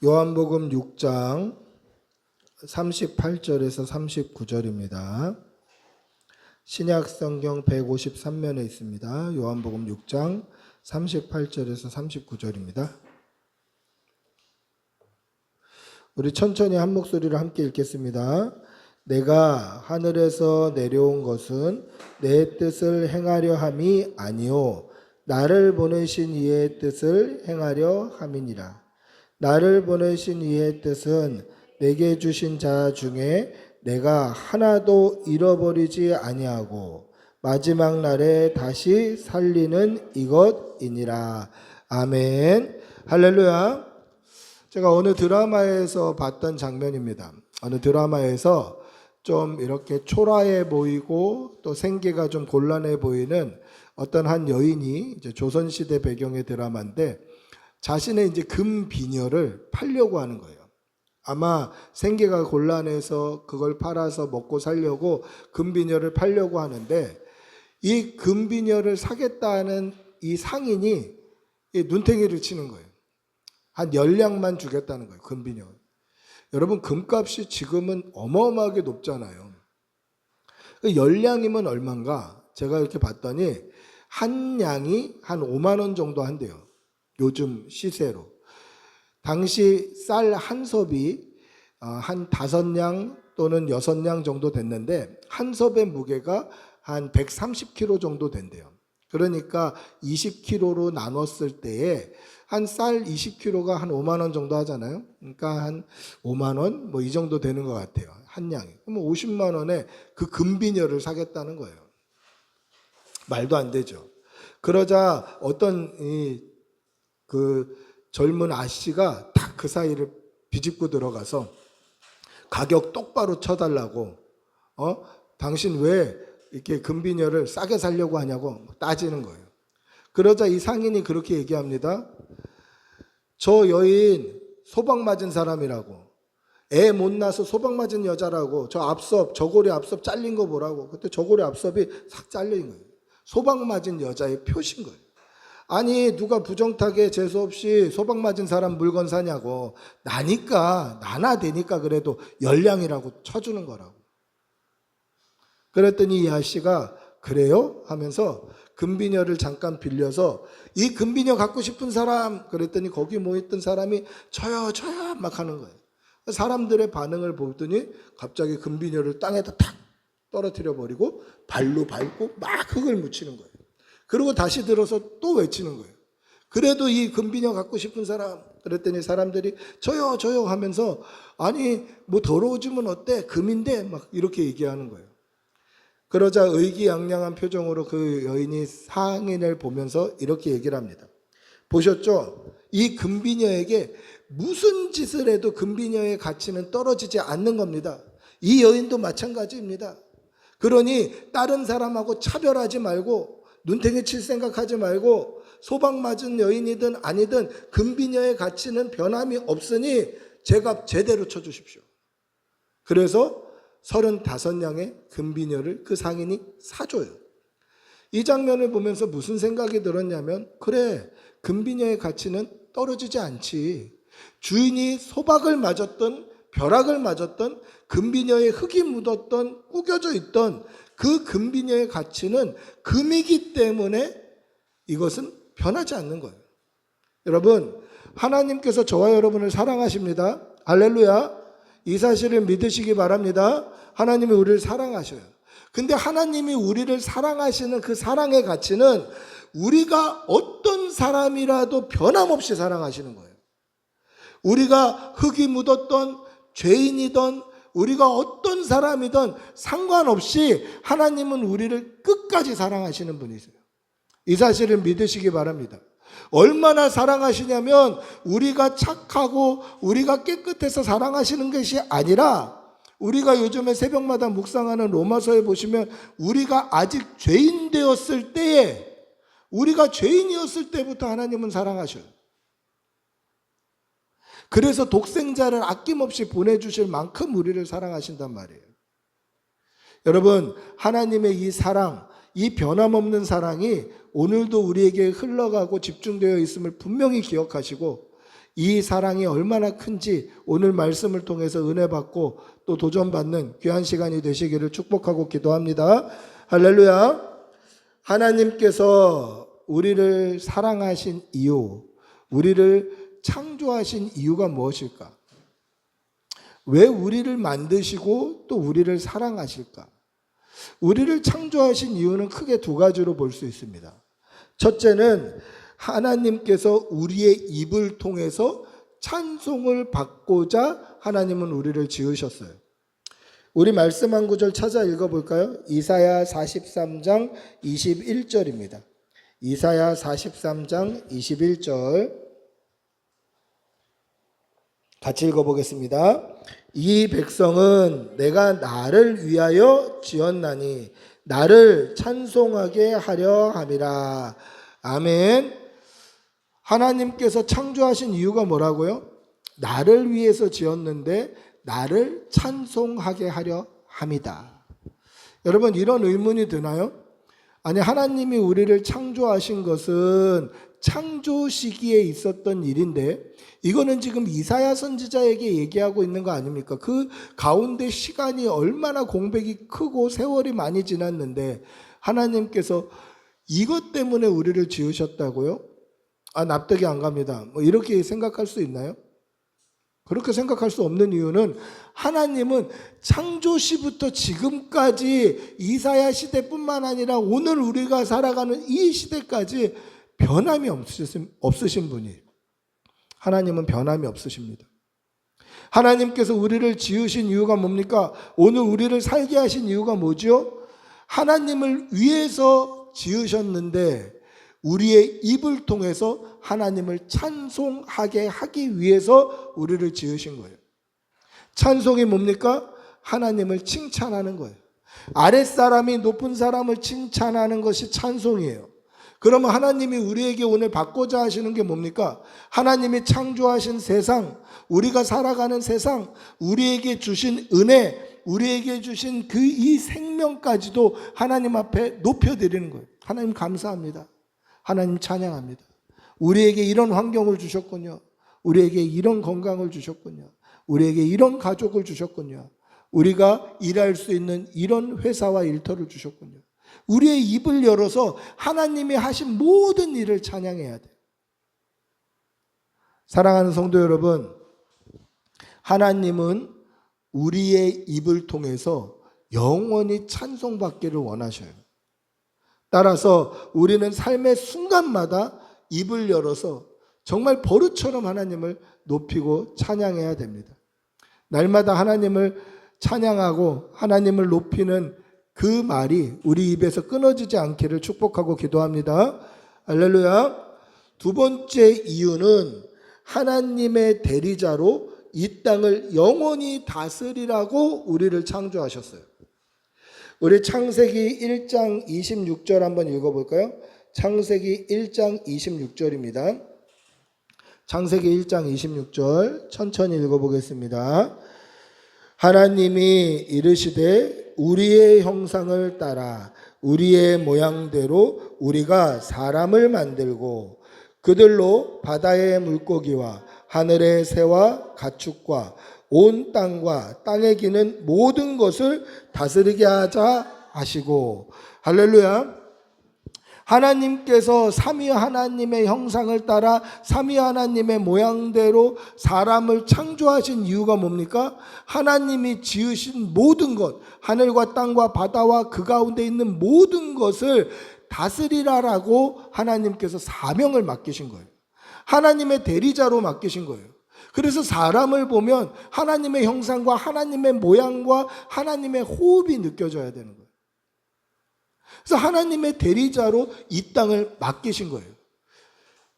요한복음 6장 38절에서 39절입니다. 신약성경 153면에 있습니다. 요한복음 6장 38절에서 39절입니다. 우리 천천히 한 목소리로 함께 읽겠습니다. 내가 하늘에서 내려온 것은 내 뜻을 행하려 함이 아니요 나를 보내신 이의 뜻을 행하려 함이니라. 나를 보내신 이의 뜻은 내게 주신 자 중에 내가 하나도 잃어버리지 아니하고 마지막 날에 다시 살리는 이것이니라. 아멘. 할렐루야. 제가 어느 드라마에서 봤던 장면입니다. 어느 드라마에서 좀 이렇게 초라해 보이고 또 생계가 좀 곤란해 보이는 어떤 한 여인이 이제 조선시대 배경의 드라마인데 자신의 이제 금 비녀를 팔려고 하는 거예요. 아마 생계가 곤란해서 그걸 팔아서 먹고 살려고 금 비녀를 팔려고 하는데 이 금 비녀를 사겠다는 이 상인이 눈탱이를 치는 거예요. 한 10냥만 주겠다는 거예요. 금 비녀. 여러분 금값이 지금은 어마어마하게 높잖아요. 10냥이면 얼마인가? 제가 이렇게 봤더니 한 냥이 한 5만 원 정도 한대요. 요즘 시세로. 당시 쌀 한 섭이 한 5냥 또는 6냥 정도 됐는데 한 섭의 무게가 한 130kg 정도 된대요. 그러니까 20kg로 나눴을 때에 한 쌀 20kg가 한 5만 원 정도 하잖아요. 그러니까 한 5만 원 뭐 이 정도 되는 것 같아요. 한 냥이. 그럼 50만 원에 그 금비녀를 사겠다는 거예요. 말도 안 되죠. 그러자 어떤 그 젊은 아씨가 딱 그 사이를 비집고 들어가서 가격 똑바로 쳐달라고 당신 왜 이렇게 금비녀를 싸게 살려고 하냐고 따지는 거예요. 그러자 이 상인이 그렇게 얘기합니다. 저 여인 소방 맞은 사람이라고, 애 못 낳아서 소방 맞은 여자라고, 저 앞섭 저고리 앞섭 잘린 거 보라고. 그때 저고리 앞섭이 싹 잘린 거예요. 소방 맞은 여자의 표신 거예요. 아니 누가 부정타게 재수없이 소방 맞은 사람 물건 사냐고. 나나 되니까 그래도 10냥이라고 쳐주는 거라고. 그랬더니 이 아씨가 그래요? 하면서 금비녀를 잠깐 빌려서 이 금비녀 갖고 싶은 사람, 그랬더니 거기 모였던 사람이 저요 막 하는 거예요. 사람들의 반응을 보더니 갑자기 금비녀를 땅에다 탁 떨어뜨려 버리고 발로 밟고 막 흙을 묻히는 거예요. 그리고 다시 들어서 또 외치는 거예요. 그래도 이 금비녀 갖고 싶은 사람, 그랬더니 사람들이 저요 하면서 아니 뭐 더러워지면 어때? 금인데 막 이렇게 얘기하는 거예요. 그러자 의기양양한 표정으로 그 여인이 상인을 보면서 이렇게 얘기를 합니다. 보셨죠? 이 금비녀에게 무슨 짓을 해도 금비녀의 가치는 떨어지지 않는 겁니다. 이 여인도 마찬가지입니다. 그러니 다른 사람하고 차별하지 말고 눈탱이 칠 생각하지 말고 소방 맞은 여인이든 아니든 금비녀의 가치는 변함이 없으니 제값 제대로 쳐주십시오. 그래서 35냥의 금비녀를 그 상인이 사줘요. 이 장면을 보면서 무슨 생각이 들었냐면 그래, 금비녀의 가치는 떨어지지 않지. 주인이 소박을 맞았던 벼락을 맞았던 금비녀의 흙이 묻었던 구겨져 있던 그 금비녀의 가치는 금이기 때문에 이것은 변하지 않는 거예요. 여러분, 하나님께서 저와 여러분을 사랑하십니다. 할렐루야. 이 사실을 믿으시기 바랍니다. 하나님이 우리를 사랑하셔요. 근데 하나님이 우리를 사랑하시는 그 사랑의 가치는 우리가 어떤 사람이라도 변함없이 사랑하시는 거예요. 우리가 흙이 묻었던 죄인이든 우리가 어떤 사람이든 상관없이 하나님은 우리를 끝까지 사랑하시는 분이세요. 이 사실을 믿으시기 바랍니다. 얼마나 사랑하시냐면 우리가 착하고 우리가 깨끗해서 사랑하시는 것이 아니라 우리가 요즘에 새벽마다 묵상하는 로마서에 보시면 우리가 아직 죄인 되었을 때에 우리가 죄인이었을 때부터 하나님은 사랑하셔요. 그래서 독생자를 아낌없이 보내주실 만큼 우리를 사랑하신단 말이에요. 여러분, 하나님의 이 사랑, 이 변함없는 사랑이 오늘도 우리에게 흘러가고 집중되어 있음을 분명히 기억하시고 이 사랑이 얼마나 큰지 오늘 말씀을 통해서 은혜 받고 또 도전받는 귀한 시간이 되시기를 축복하고 기도합니다. 할렐루야. 하나님께서 우리를 사랑하신 이유, 우리를 창조하신 이유가 무엇일까? 왜 우리를 만드시고 또 우리를 사랑하실까? 우리를 창조하신 이유는 크게 두 가지로 볼 수 있습니다. 첫째는 하나님께서 우리의 입을 통해서 찬송을 받고자 하나님은 우리를 지으셨어요. 우리 말씀 한 구절 찾아 읽어볼까요? 이사야 43장 21절입니다. 이사야 43장 21절 같이 읽어보겠습니다. 이 백성은 내가 나를 위하여 지었나니 나를 찬송하게 하려 함이라. 아멘. 하나님께서 창조하신 이유가 뭐라고요? 나를 위해서 지었는데 나를 찬송하게 하려 함이다. 여러분, 이런 의문이 드나요? 아니, 하나님이 우리를 창조하신 것은 창조 시기에 있었던 일인데 이거는 지금 이사야 선지자에게 얘기하고 있는 거 아닙니까? 그 가운데 시간이 얼마나 공백이 크고 세월이 많이 지났는데 하나님께서 이것 때문에 우리를 지으셨다고요? 아, 납득이 안 갑니다. 뭐 이렇게 생각할 수 있나요? 그렇게 생각할 수 없는 이유는 하나님은 창조 시부터 지금까지 이사야 시대뿐만 아니라 오늘 우리가 살아가는 이 시대까지 변함이 없으신 분이에요. 하나님은 변함이 없으십니다. 하나님께서 우리를 지으신 이유가 뭡니까? 오늘 우리를 살게 하신 이유가 뭐죠? 하나님을 위해서 지으셨는데 우리의 입을 통해서 하나님을 찬송하게 하기 위해서 우리를 지으신 거예요. 찬송이 뭡니까? 하나님을 칭찬하는 거예요. 아랫사람이 높은 사람을 칭찬하는 것이 찬송이에요. 그러면 하나님이 우리에게 오늘 받고자 하시는 게 뭡니까? 하나님이 창조하신 세상, 우리가 살아가는 세상, 우리에게 주신 은혜, 우리에게 주신 그 이 생명까지도 하나님 앞에 높여드리는 거예요. 하나님 감사합니다. 하나님 찬양합니다. 우리에게 이런 환경을 주셨군요. 우리에게 이런 건강을 주셨군요. 우리에게 이런 가족을 주셨군요. 우리가 일할 수 있는 이런 회사와 일터를 주셨군요. 우리의 입을 열어서 하나님이 하신 모든 일을 찬양해야 돼요. 사랑하는 성도 여러분, 하나님은 우리의 입을 통해서 영원히 찬송받기를 원하셔요. 따라서 우리는 삶의 순간마다 입을 열어서 정말 버릇처럼 하나님을 높이고 찬양해야 됩니다. 날마다 하나님을 찬양하고 하나님을 높이는 그 말이 우리 입에서 끊어지지 않기를 축복하고 기도합니다. 할렐루야. 두 번째 이유는 하나님의 대리자로 이 땅을 영원히 다스리라고 우리를 창조하셨어요. 우리 창세기 1장 26절 한번 읽어볼까요? 창세기 1장 26절입니다. 창세기 1장 26절 천천히 읽어보겠습니다. 하나님이 이르시되 우리의 형상을 따라 우리의 모양대로 우리가 사람을 만들고 그들로 바다의 물고기와 하늘의 새와 가축과 온 땅과 땅에 기는 모든 것을 다스리게 하자 하시고. 할렐루야. 하나님께서 삼위 하나님의 형상을 따라 삼위 하나님의 모양대로 사람을 창조하신 이유가 뭡니까? 하나님이 지으신 모든 것, 하늘과 땅과 바다와 그 가운데 있는 모든 것을 다스리라라고 하나님께서 사명을 맡기신 거예요. 하나님의 대리자로 맡기신 거예요. 그래서 사람을 보면 하나님의 형상과 하나님의 모양과 하나님의 호흡이 느껴져야 되는 거예요. 그래서 하나님의 대리자로 이 땅을 맡기신 거예요.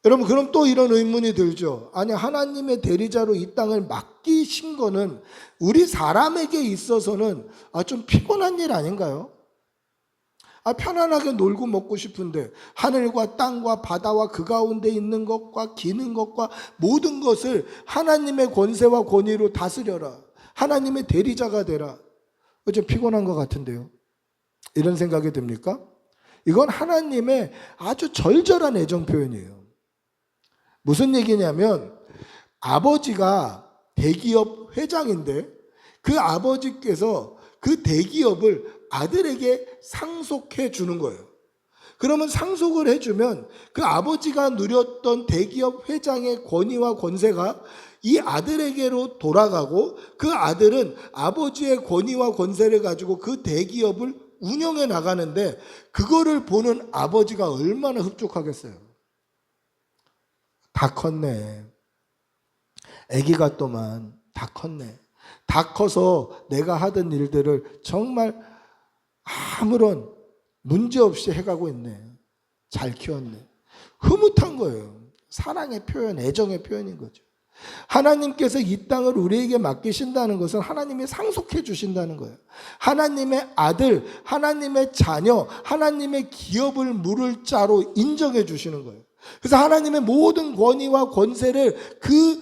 여러분, 그럼 또 이런 의문이 들죠. 아니, 하나님의 대리자로 이 땅을 맡기신 거는 우리 사람에게 있어서는 좀 피곤한 일 아닌가요? 편안하게 놀고 먹고 싶은데 하늘과 땅과 바다와 그 가운데 있는 것과 기는 것과 모든 것을 하나님의 권세와 권위로 다스려라. 하나님의 대리자가 되라. 좀 피곤한 것 같은데요. 이런 생각이 듭니까? 이건 하나님의 아주 절절한 애정 표현이에요. 무슨 얘기냐면 아버지가 대기업 회장인데 그 아버지께서 그 대기업을 아들에게 상속해 주는 거예요. 그러면 상속을 해주면 그 아버지가 누렸던 대기업 회장의 권위와 권세가 이 아들에게로 돌아가고 그 아들은 아버지의 권위와 권세를 가지고 그 대기업을 운영해 나가는데 그거를 보는 아버지가 얼마나 흡족하겠어요. 다 컸네. 아기가 또만 다 컸네. 다 커서 내가 하던 일들을 정말 아무런 문제 없이 해가고 있네. 잘 키웠네. 흐뭇한 거예요. 사랑의 표현, 애정의 표현인 거죠. 하나님께서 이 땅을 우리에게 맡기신다는 것은 하나님이 상속해 주신다는 거예요. 하나님의 아들, 하나님의 자녀, 하나님의 기업을 물을 자로 인정해 주시는 거예요. 그래서 하나님의 모든 권위와 권세를 그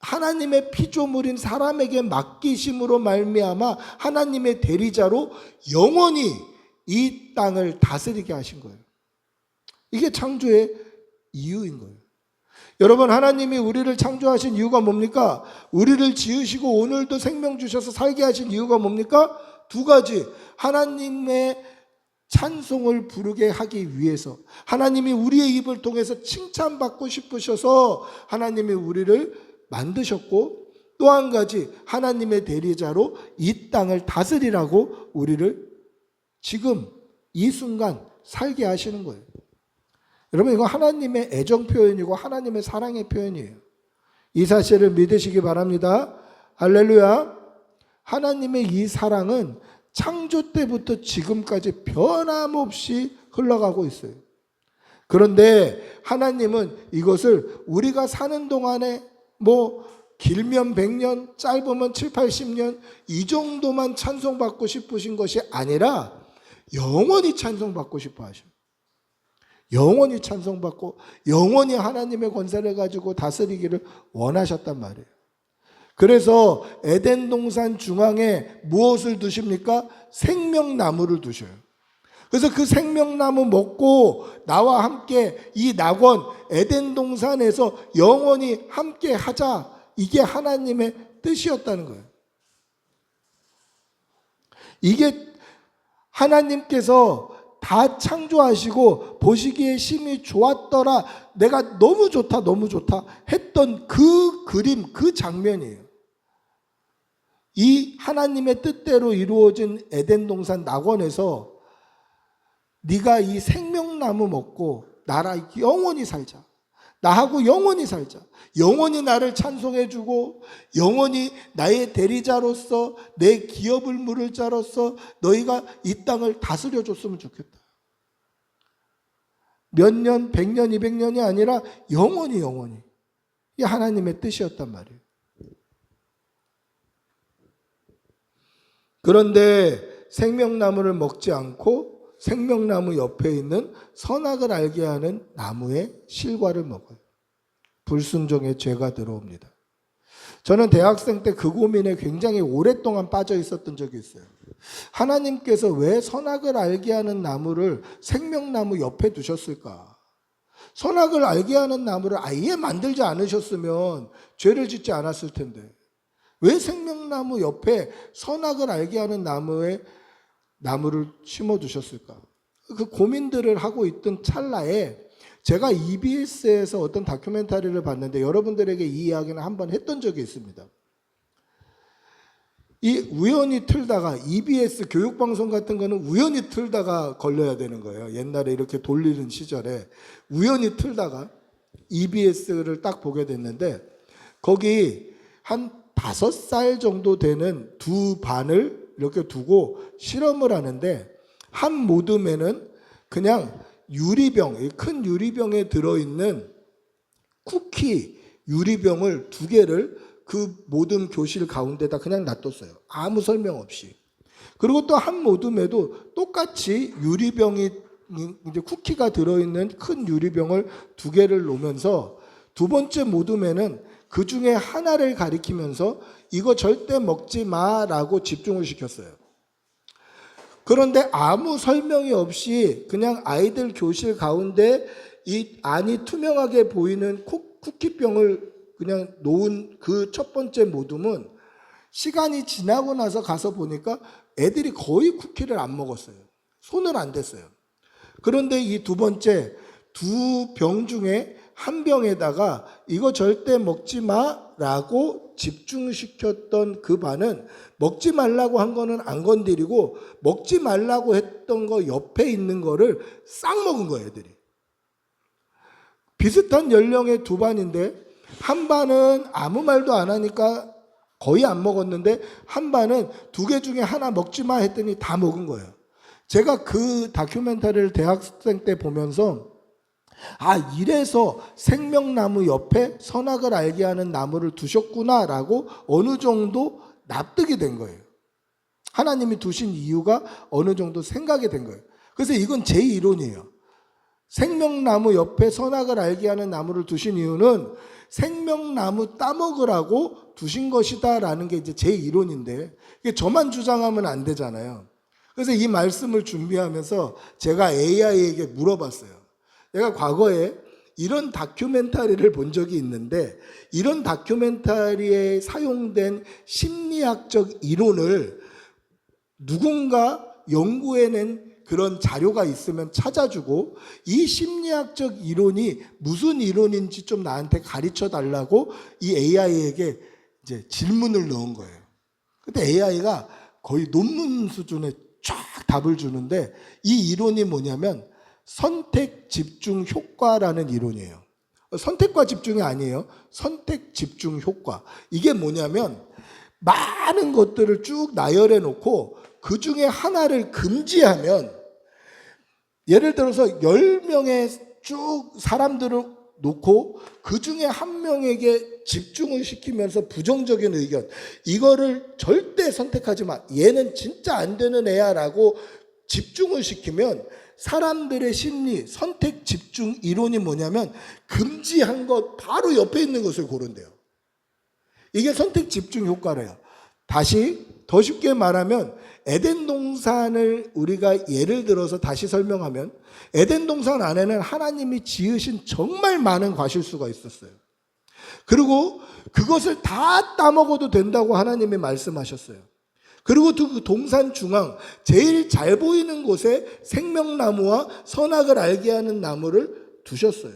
하나님의 피조물인 사람에게 맡기심으로 말미암아 하나님의 대리자로 영원히 이 땅을 다스리게 하신 거예요. 이게 창조의 이유인 거예요. 여러분, 하나님이 우리를 창조하신 이유가 뭡니까? 우리를 지으시고 오늘도 생명 주셔서 살게 하신 이유가 뭡니까? 두 가지. 하나님의 찬송을 부르게 하기 위해서, 하나님이 우리의 입을 통해서 칭찬받고 싶으셔서 하나님이 우리를 만드셨고, 또 한 가지 하나님의 대리자로 이 땅을 다스리라고 우리를 지금 이 순간 살게 하시는 거예요. 여러분, 이거 하나님의 애정 표현이고 하나님의 사랑의 표현이에요. 이 사실을 믿으시기 바랍니다. 할렐루야. 하나님의 이 사랑은 창조 때부터 지금까지 변함없이 흘러가고 있어요. 그런데 하나님은 이것을 우리가 사는 동안에 길면 100년, 짧으면 7, 80년 이 정도만 찬송받고 싶으신 것이 아니라 영원히 찬송받고 싶어 하셔요. 영원히 찬송받고 영원히 하나님의 권세를 가지고 다스리기를 원하셨단 말이에요. 그래서 에덴 동산 중앙에 무엇을 두십니까? 생명나무를 두셔요. 그래서 그 생명나무 먹고 나와 함께 이 낙원 에덴 동산에서 영원히 함께 하자. 이게 하나님의 뜻이었다는 거예요. 이게 하나님께서 다 창조하시고 보시기에 심히 좋았더라, 내가 너무 좋다 너무 좋다 했던 그 그림, 그 장면이에요. 이 하나님의 뜻대로 이루어진 에덴 동산 낙원에서 네가 이 생명나무 먹고 나랑 영원히 살자, 나하고 영원히 살자, 영원히 나를 찬송해주고 영원히 나의 대리자로서 내 기업을 물을 자로서 너희가 이 땅을 다스려줬으면 좋겠다. 몇 년, 100년, 200년이 아니라 영원히 영원히. 이게 하나님의 뜻이었단 말이에요. 그런데 생명나무를 먹지 않고 생명나무 옆에 있는 선악을 알게 하는 나무의 실과를 먹어요. 불순종의 죄가 들어옵니다. 저는 대학생 때 그 고민에 굉장히 오랫동안 빠져 있었던 적이 있어요. 하나님께서 왜 선악을 알게 하는 나무를 생명나무 옆에 두셨을까? 선악을 알게 하는 나무를 아예 만들지 않으셨으면 죄를 짓지 않았을 텐데 왜 생명나무 옆에 선악을 알게 하는 나무를 심어 두셨을까? 그 고민들을 하고 있던 찰나에 제가 EBS에서 어떤 다큐멘터리를 봤는데 여러분들에게 이 이야기는 한번 했던 적이 있습니다. 이 우연히 틀다가 EBS 교육방송 같은 거는 우연히 틀다가 걸려야 되는 거예요. 옛날에 이렇게 돌리는 시절에 우연히 틀다가 EBS를 딱 보게 됐는데 거기 한 5살 정도 되는 두 반을 이렇게 두고 실험을 하는데 한 모듬에는 그냥 유리병, 큰 유리병에 들어있는 쿠키 유리병을 2개를 그 모듬 교실 가운데다 그냥 놔뒀어요. 아무 설명 없이. 그리고 또 한 모듬에도 똑같이 유리병이 이제 쿠키가 들어있는 큰 유리병을 2개를 놓으면서 두 번째 모듬에는 그 중에 하나를 가리키면서 이거 절대 먹지 마라고 집중을 시켰어요. 그런데 아무 설명이 없이 그냥 아이들 교실 가운데 이 안이 투명하게 보이는 쿠키병을 그냥 놓은 그 첫 번째 모둠은 시간이 지나고 나서 가서 보니까 애들이 거의 쿠키를 안 먹었어요. 손을 안 댔어요. 그런데 이 두 번째 두 병 중에 한 병에다가 이거 절대 먹지 마라고 집중시켰던 그 반은 먹지 말라고 한 거는 안 건드리고 먹지 말라고 했던 거 옆에 있는 거를 싹 먹은 거예요, 애들이. 비슷한 연령의 두 반인데 한 반은 아무 말도 안 하니까 거의 안 먹었는데 한 반은 두 개 중에 하나 먹지 마 했더니 다 먹은 거예요. 제가 그 다큐멘터리를 대학생 때 보면서 이래서 생명나무 옆에 선악을 알게 하는 나무를 두셨구나라고 어느 정도 납득이 된 거예요. 하나님이 두신 이유가 어느 정도 생각이 된 거예요. 그래서 이건 제 이론이에요. 생명나무 옆에 선악을 알게 하는 나무를 두신 이유는 생명나무 따먹으라고 두신 것이다라는 게 이제 제 이론인데 이게 저만 주장하면 안 되잖아요. 그래서 이 말씀을 준비하면서 제가 AI에게 물어봤어요. 내가 과거에 이런 다큐멘터리를 본 적이 있는데 이런 다큐멘터리에 사용된 심리학적 이론을 누군가 연구해낸 그런 자료가 있으면 찾아주고 이 심리학적 이론이 무슨 이론인지 좀 나한테 가르쳐 달라고 이 AI에게 이제 질문을 넣은 거예요. 근데 AI가 거의 논문 수준의 쫙 답을 주는데 이 이론이 뭐냐면 선택 집중 효과라는 이론이에요. 선택과 집중이 아니에요. 선택 집중 효과. 이게 뭐냐면 많은 것들을 쭉 나열해 놓고 그 중에 하나를 금지하면 예를 들어서 10명의 쭉 사람들을 놓고 그 중에 한 명에게 집중을 시키면서 부정적인 의견 이거를 절대 선택하지 마. 얘는 진짜 안 되는 애야 라고 집중을 시키면 사람들의 심리 선택 집중 이론이 뭐냐면 금지한 것 바로 옆에 있는 것을 고른대요. 이게 선택 집중 효과래요. 다시 더 쉽게 말하면 에덴 동산을 우리가 예를 들어서 다시 설명하면 에덴 동산 안에는 하나님이 지으신 정말 많은 과실수가 있었어요. 그리고 그것을 다 따먹어도 된다고 하나님이 말씀하셨어요. 그리고 그 동산 중앙 제일 잘 보이는 곳에 생명나무와 선악을 알게 하는 나무를 두셨어요.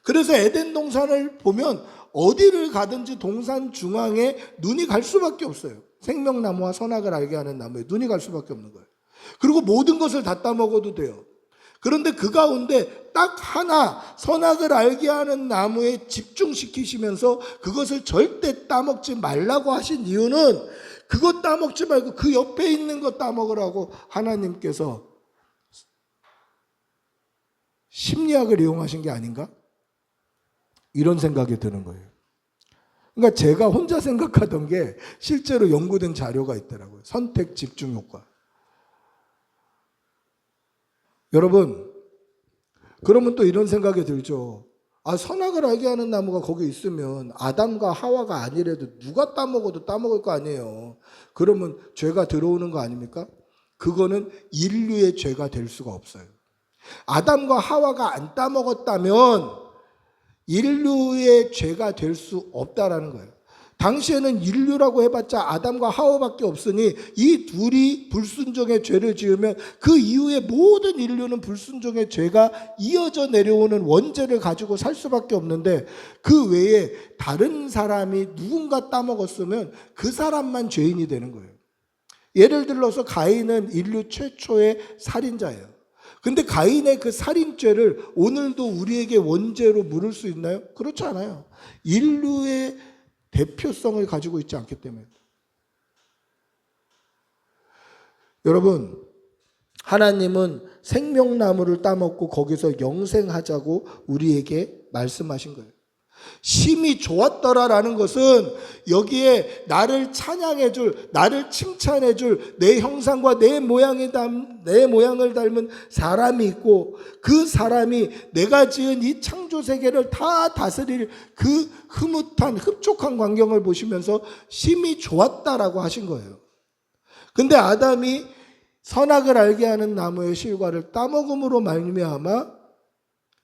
그래서 에덴 동산을 보면 어디를 가든지 동산 중앙에 눈이 갈 수밖에 없어요. 생명나무와 선악을 알게 하는 나무에 눈이 갈 수밖에 없는 거예요. 그리고 모든 것을 다 따먹어도 돼요. 그런데 그 가운데 딱 하나 선악을 알게 하는 나무에 집중시키시면서 그것을 절대 따먹지 말라고 하신 이유는 그것 따먹지 말고 그 옆에 있는 것 따먹으라고 하나님께서 심리학을 이용하신 게 아닌가? 이런 생각이 드는 거예요. 그러니까 제가 혼자 생각하던 게 실제로 연구된 자료가 있더라고요. 선택 집중 효과. 여러분, 그러면 또 이런 생각이 들죠. 선악을 알게 하는 나무가 거기 있으면 아담과 하와가 아니래도 누가 따먹어도 따먹을 거 아니에요. 그러면 죄가 들어오는 거 아닙니까? 그거는 인류의 죄가 될 수가 없어요. 아담과 하와가 안 따먹었다면 인류의 죄가 될 수 없다라는 거예요. 당시에는 인류라고 해봤자 아담과 하와밖에 없으니 이 둘이 불순종의 죄를 지으면 그 이후에 모든 인류는 불순종의 죄가 이어져 내려오는 원죄를 가지고 살 수밖에 없는데 그 외에 다른 사람이 누군가 따먹었으면 그 사람만 죄인이 되는 거예요. 예를 들어서 가인은 인류 최초의 살인자예요. 근데 가인의 그 살인죄를 오늘도 우리에게 원죄로 물을 수 있나요? 그렇지 않아요. 인류의 대표성을 가지고 있지 않기 때문에. 여러분, 하나님은 생명나무를 따먹고 거기서 영생하자고 우리에게 말씀하신 거예요. 심히 좋았더라라는 것은 여기에 나를 찬양해 줄, 나를 칭찬해 줄 내 형상과 내 모양을 닮은 사람이 있고 그 사람이 내가 지은 이 창조 세계를 다 다스릴 그 흐뭇한 흡족한 광경을 보시면서 심히 좋았다라고 하신 거예요. 근데 아담이 선악을 알게 하는 나무의 실과를 따먹음으로 말미암아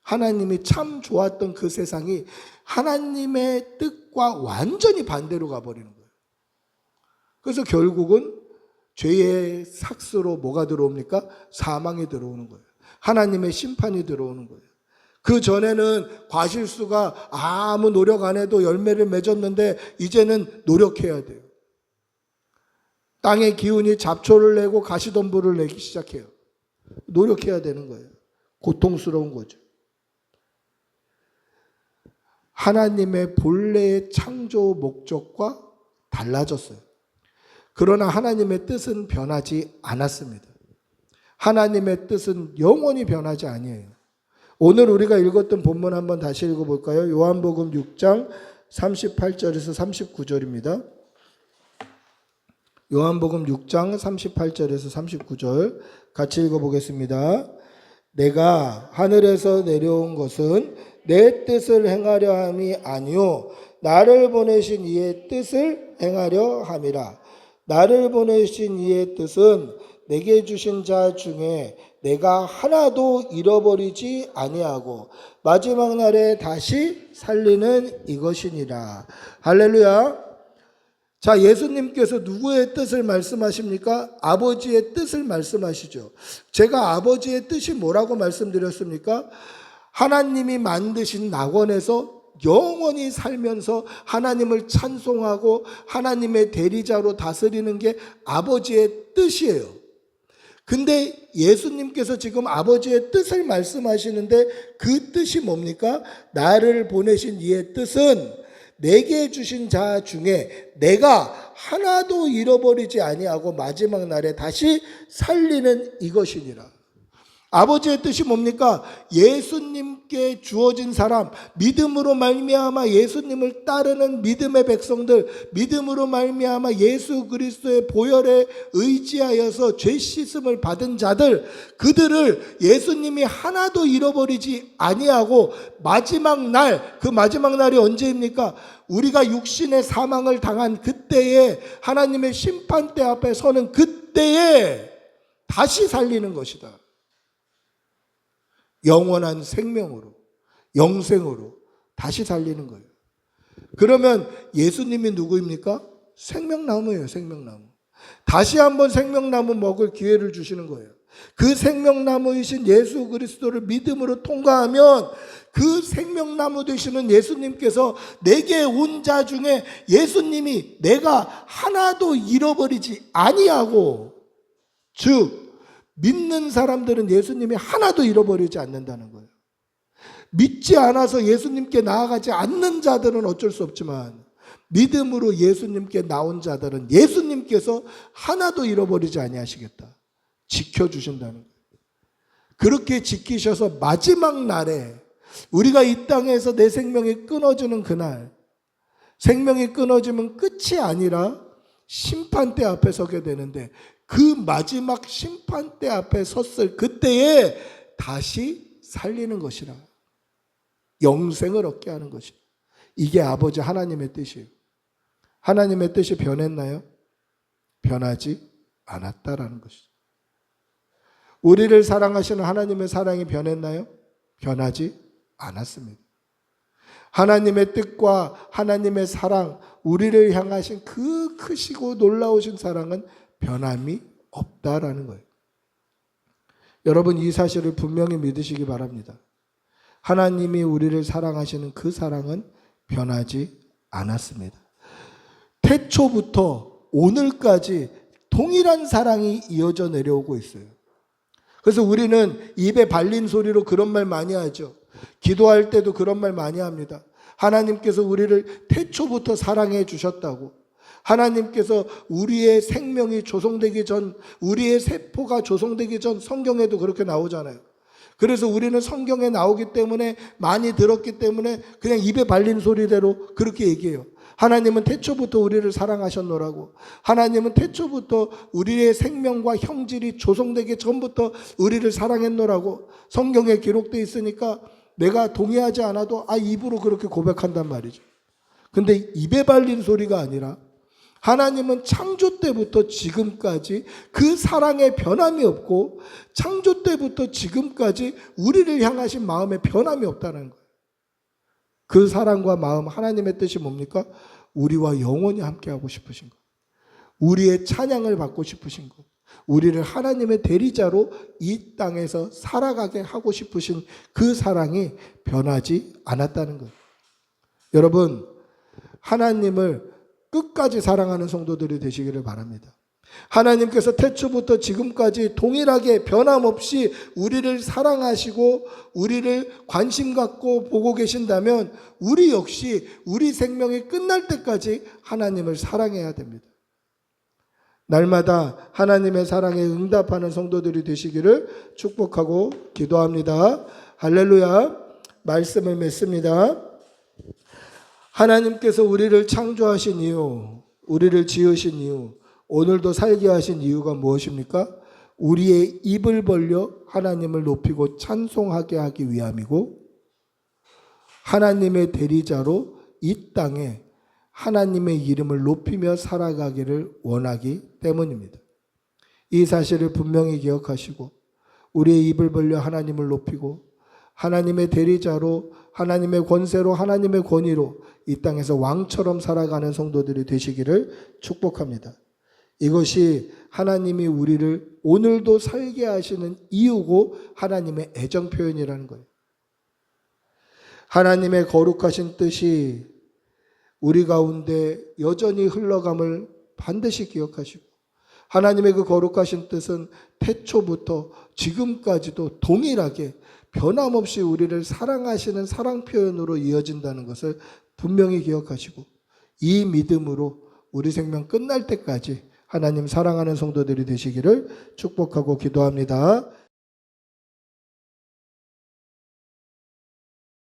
하나님이 참 좋았던 그 세상이 하나님의 뜻과 완전히 반대로 가버리는 거예요. 그래서 결국은 죄의 삭스로 뭐가 들어옵니까? 사망이 들어오는 거예요. 하나님의 심판이 들어오는 거예요. 그 전에는 과실수가 아무 노력 안 해도 열매를 맺었는데 이제는 노력해야 돼요. 땅의 기운이 잡초를 내고 가시덤불을 내기 시작해요. 노력해야 되는 거예요. 고통스러운 거죠. 하나님의 본래의 창조 목적과 달라졌어요. 그러나 하나님의 뜻은 변하지 않았습니다. 하나님의 뜻은 영원히 변하지 아니에요. 오늘 우리가 읽었던 본문 한번 다시 읽어볼까요? 요한복음 6장 38절에서 39절입니다. 요한복음 6장 38절에서 39절 같이 읽어보겠습니다. 내가 하늘에서 내려온 것은 내 뜻을 행하려 함이 아니요 나를 보내신 이의 뜻을 행하려 함이라. 나를 보내신 이의 뜻은 내게 주신 자 중에 내가 하나도 잃어버리지 아니하고 마지막 날에 다시 살리는 이것이니라. 할렐루야. 자, 예수님께서 누구의 뜻을 말씀하십니까? 아버지의 뜻을 말씀하시죠. 제가 아버지의 뜻이 뭐라고 말씀드렸습니까? 하나님이 만드신 낙원에서 영원히 살면서 하나님을 찬송하고 하나님의 대리자로 다스리는 게 아버지의 뜻이에요. 근데 예수님께서 지금 아버지의 뜻을 말씀하시는데 그 뜻이 뭡니까? 나를 보내신 이의 뜻은 내게 주신 자 중에 내가 하나도 잃어버리지 아니하고 마지막 날에 다시 살리는 이것이니라. 아버지의 뜻이 뭡니까? 예수님께 주어진 사람, 믿음으로 말미암아 예수님을 따르는 믿음의 백성들, 믿음으로 말미암아 예수 그리스도의 보혈에 의지하여서 죄 씻음을 받은 자들, 그들을 예수님이 하나도 잃어버리지 아니하고 마지막 날, 그 마지막 날이 언제입니까? 우리가 육신의 사망을 당한 그때에 하나님의 심판대 앞에 서는 그때에 다시 살리는 것이다. 영원한 생명으로, 영생으로 다시 살리는 거예요. 그러면 예수님이 누구입니까? 생명나무예요, 생명나무. 다시 한번 생명나무 먹을 기회를 주시는 거예요. 그 생명나무이신 예수 그리스도를 믿음으로 통과하면 그 생명나무 되시는 예수님께서 내게 온 자 중에 예수님이 내가 하나도 잃어버리지 아니하고, 즉 믿는 사람들은 예수님이 하나도 잃어버리지 않는다는 거예요. 믿지 않아서 예수님께 나아가지 않는 자들은 어쩔 수 없지만 믿음으로 예수님께 나온 자들은 예수님께서 하나도 잃어버리지 아니하시겠다. 지켜주신다는 거예요. 그렇게 지키셔서 마지막 날에 우리가 이 땅에서 내 생명이 끊어지는 그날, 생명이 끊어지면 끝이 아니라 심판대 앞에 서게 되는데 그 마지막 심판대 앞에 섰을 그때에 다시 살리는 것이라. 영생을 얻게 하는 것이라. 이게 아버지 하나님의 뜻이에요. 하나님의 뜻이 변했나요? 변하지 않았다라는 것이죠. 우리를 사랑하시는 하나님의 사랑이 변했나요? 변하지 않았습니다. 하나님의 뜻과 하나님의 사랑, 우리를 향하신 그 크시고 놀라우신 사랑은 변함이 없다라는 거예요. 여러분, 이 사실을 분명히 믿으시기 바랍니다. 하나님이 우리를 사랑하시는 그 사랑은 변하지 않았습니다. 태초부터 오늘까지 동일한 사랑이 이어져 내려오고 있어요. 그래서 우리는 입에 발린 소리로 그런 말 많이 하죠. 기도할 때도 그런 말 많이 합니다. 하나님께서 우리를 태초부터 사랑해 주셨다고. 하나님께서 우리의 생명이 조성되기 전, 우리의 세포가 조성되기 전 성경에도 그렇게 나오잖아요. 그래서 우리는 성경에 나오기 때문에, 많이 들었기 때문에 그냥 입에 발린 소리대로 그렇게 얘기해요. 하나님은 태초부터 우리를 사랑하셨노라고. 하나님은 태초부터 우리의 생명과 형질이 조성되기 전부터 우리를 사랑했노라고 성경에 기록되어 있으니까 내가 동의하지 않아도 입으로 그렇게 고백한단 말이죠. 근데 입에 발린 소리가 아니라 하나님은 창조 때부터 지금까지 그 사랑의 변함이 없고 창조 때부터 지금까지 우리를 향하신 마음에 변함이 없다는 거예요. 그 사랑과 마음, 하나님의 뜻이 뭡니까? 우리와 영원히 함께하고 싶으신 것, 우리의 찬양을 받고 싶으신 것, 우리를 하나님의 대리자로 이 땅에서 살아가게 하고 싶으신 그 사랑이 변하지 않았다는 거예요. 여러분, 하나님을 끝까지 사랑하는 성도들이 되시기를 바랍니다. 하나님께서 태초부터 지금까지 동일하게 변함없이 우리를 사랑하시고 우리를 관심 갖고 보고 계신다면 우리 역시 우리 생명이 끝날 때까지 하나님을 사랑해야 됩니다. 날마다 하나님의 사랑에 응답하는 성도들이 되시기를 축복하고 기도합니다. 할렐루야. 말씀을 맺습니다. 하나님께서 우리를 창조하신 이유, 우리를 지으신 이유, 오늘도 살게 하신 이유가 무엇입니까? 우리의 입을 벌려 하나님을 높이고 찬송하게 하기 위함이고, 하나님의 대리자로 이 땅에 하나님의 이름을 높이며 살아가기를 원하기 때문입니다. 이 사실을 분명히 기억하시고 우리의 입을 벌려 하나님을 높이고 하나님의 대리자로, 하나님의 권세로, 하나님의 권위로 이 땅에서 왕처럼 살아가는 성도들이 되시기를 축복합니다. 이것이 하나님이 우리를 오늘도 살게 하시는 이유고 하나님의 애정 표현이라는 거예요. 하나님의 거룩하신 뜻이 우리 가운데 여전히 흘러감을 반드시 기억하시고, 하나님의 그 거룩하신 뜻은 태초부터 지금까지도 동일하게 변함없이 우리를 사랑하시는 사랑 표현으로 이어진다는 것을 분명히 기억하시고, 이 믿음으로 우리 생명 끝날 때까지 하나님 사랑하는 성도들이 되시기를 축복하고 기도합니다.